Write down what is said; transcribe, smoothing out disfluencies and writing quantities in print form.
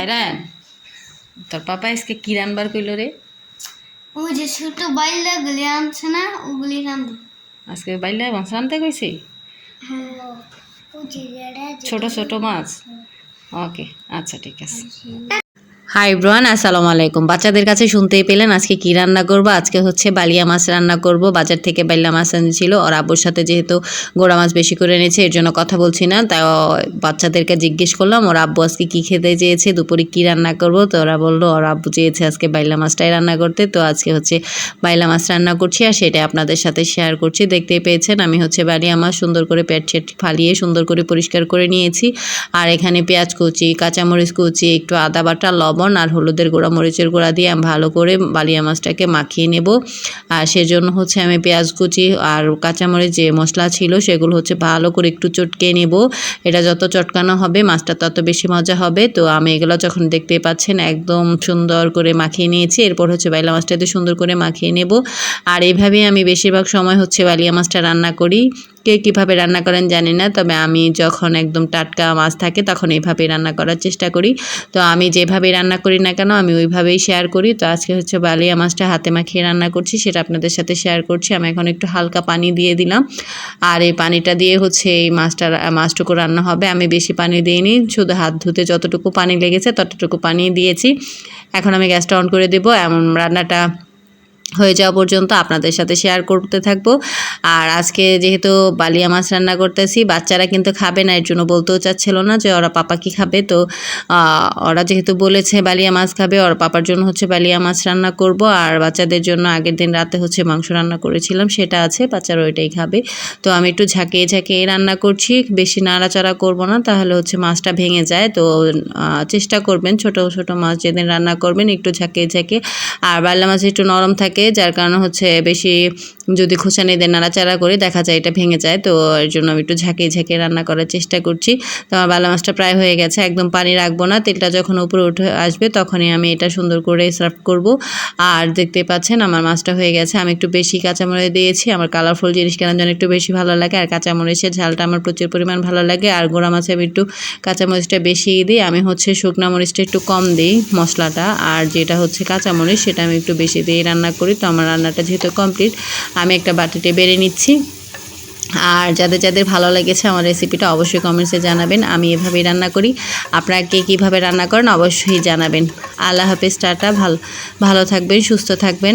আইরান তোর পাপা আজকে কি রান্নার কইল রে? ওই যে ছোট বাইলা গুলি আনছে না, ওগুলি রান্ধব। আজকে বাইলা মাছ রানতে কইছি? ছোট ছোট মাছ। ওকে, আচ্ছা ঠিক আছে। হাই ব্রান, আসসালামু আলাইকুম। বাচ্চাদের কাছে শুনতেই পেলেন আজকে কি রান্না করব। আজকে হচ্ছে বালিয়া মাছ রান্না করব। বাজার থেকে বালিয়া মাছ এনেছিল, ওর আব্বুর সাথে যেহেতু গোড়া মাছ বেশি করে এনেছে এর জন্য কথা বলছি না, তাই বাচ্চাদেরকে জিজ্ঞেস করলাম ওর আব্বু আজকে কি খেতে চেয়েছে, দুপুরে কি রান্না করব। তো ওরা বললো ওর আব্বু চেয়েছে আজকে বাইলা মাছটাই রান্না করতে। তো আজকে হচ্ছে বাইলা মাছ রান্না করছি আর সেটাই আপনাদের সাথে শেয়ার করছি। দেখতেই পেয়েছেন আমি হচ্ছে বালিয়া মাছ সুন্দর করে পেট ছেট ফালিয়ে সুন্দর করে পরিষ্কার করে নিয়েছি। আর এখানে পেঁয়াজ কুচি, কাঁচামরিচ কুচি, একটু আদা বাটা, লবণ আর হলুদের গুঁড়া, মরিচের গুঁড়া দিয়ে আমি ভালো করে বালিয়া মাছটাকে মাখিয়ে নেব। আর সেজন্য হচ্ছে আমি পেঁয়াজ কুচি আর কাঁচামরিচ যে মশলা ছিল সেগুলো হচ্ছে ভালো করে একটু চটকে নেব। এটা যত চটকানো হবে মাছটা তত বেশি মজা হবে। তো আমি এগুলো যখন দেখতে পাচ্ছেন একদম সুন্দর করে মাখিয়ে নিয়েছি। এরপর হচ্ছে বাইলা মাছটাতে সুন্দর করে মাখিয়ে নেব। আর এইভাবেই আমি বেশিরভাগ সময় হচ্ছে বালিয়া মাছটা রান্না করি। কে কীভাবে রান্না করেন জানি না, তবে আমি যখন একদম টাটকা মাছ থাকে তখন এইভাবেই রান্না করার চেষ্টা করি। তো আমি যেভাবেই রান্না করি না কেন আমি ওইভাবেই শেয়ার করি। তো আজকে হচ্ছে বালিয়া মাছটা হাতে মাখিয়ে রান্না করছি, সেটা আপনাদের সাথে শেয়ার করছি। আমি এখন একটু হালকা পানি দিয়ে দিলাম, আর এই পানিটা দিয়ে হচ্ছে এই মাছটুকু রান্না হবে। আমি বেশি পানি দিইনি, শুধু হাত ধুতে যতটুকু পানি লেগেছে ততটুকু পানি দিয়েছি। এখন আমি গ্যাসটা অন করে দেবো, এমন রান্নাটা হয়ে যাওয়া পর্যন্ত আপনাদের সাথে শেয়ার করতে থাকবো। আর আজকে যেহেতু বালিয়া মাছ রান্না করতেছি, বাচ্চারা কিন্তু খাবে না, এর জন্য বলতেও চাচ্ছিল না যে ওরা পাপা কি খাবে। তো ওরা যেহেতু বলেছে বালিয়া মাছ খাবে, ওর পাপার জন্য হচ্ছে বালিয়া মাছ রান্না করব। আর বাচ্চাদের জন্য আগের দিন রাতে হচ্ছে মাংস রান্না করেছিলাম, সেটা আছে, বাচ্চারা ওইটাই খাবে। তো আমি একটু ঝাঁকিয়ে ঝাঁকিয়ে রান্না করছি, বেশি নাড়াচাড়া করব না, তাহলে হচ্ছে মাছটা ভেঙে যায়। তো চেষ্টা করবেন ছোট ছোট মাছ যেদিন রান্না করবেন একটু ঝাঁকিয়ে ঝাঁকিয়ে। আর বালিয়া মাছ একটু নরম থাকে, যার কারণে হচ্ছে বেশি যদি খোঁচানি দিয়ে নাড়াচাড়া করি দেখা যায় এটা ভেঙে যায়। তো এর জন্য আমি একটু ঝাঁকিয়ে ঝাঁকিয়ে রান্না করার চেষ্টা করছি। তো আমার বালা মাছটা প্রায় হয়ে গেছে, একদম পানি রাখবো না, তেলটা যখন উপরে উঠে আসবে তখনই আমি এটা সুন্দর করে সার্ভ করব। আর দেখতে পাচ্ছেন আমার মাছটা হয়ে গেছে। আমি একটু বেশি কাঁচামরিচ দিয়েছি, আমার কালারফুল জিনিস কেনার জন্য একটু বেশি ভালো লাগে, আর কাঁচামরিচের ঝালটা আমার প্রচুর পরিমাণ ভালো লাগে। আর গোড়া মাছে আমি একটু কাঁচামরিচটা বেশি দিই, আমি হচ্ছে শুকনা মরিচটা একটু কম দিই মশলাটা, আর যেটা হচ্ছে কাঁচামরিচ সেটা আমি একটু বেশি দিয়ে রান্না করি। তো আমার রান্নাটা যেহেতু কমপ্লিট, আমি একটা বাটিতে বেড়ে নিচ্ছি। আর যাদের যাদের ভালো লেগেছে আমার রেসিপিটা অবশ্যই কমেন্টসে জানাবেন। আমি এভাবেই রান্না করি, আপনারা কে কীভাবে রান্না করেন অবশ্যই জানাবেন। আল্লাহ হাফেজ, টাটা, ভালো থাকবেন, সুস্থ থাকবেন।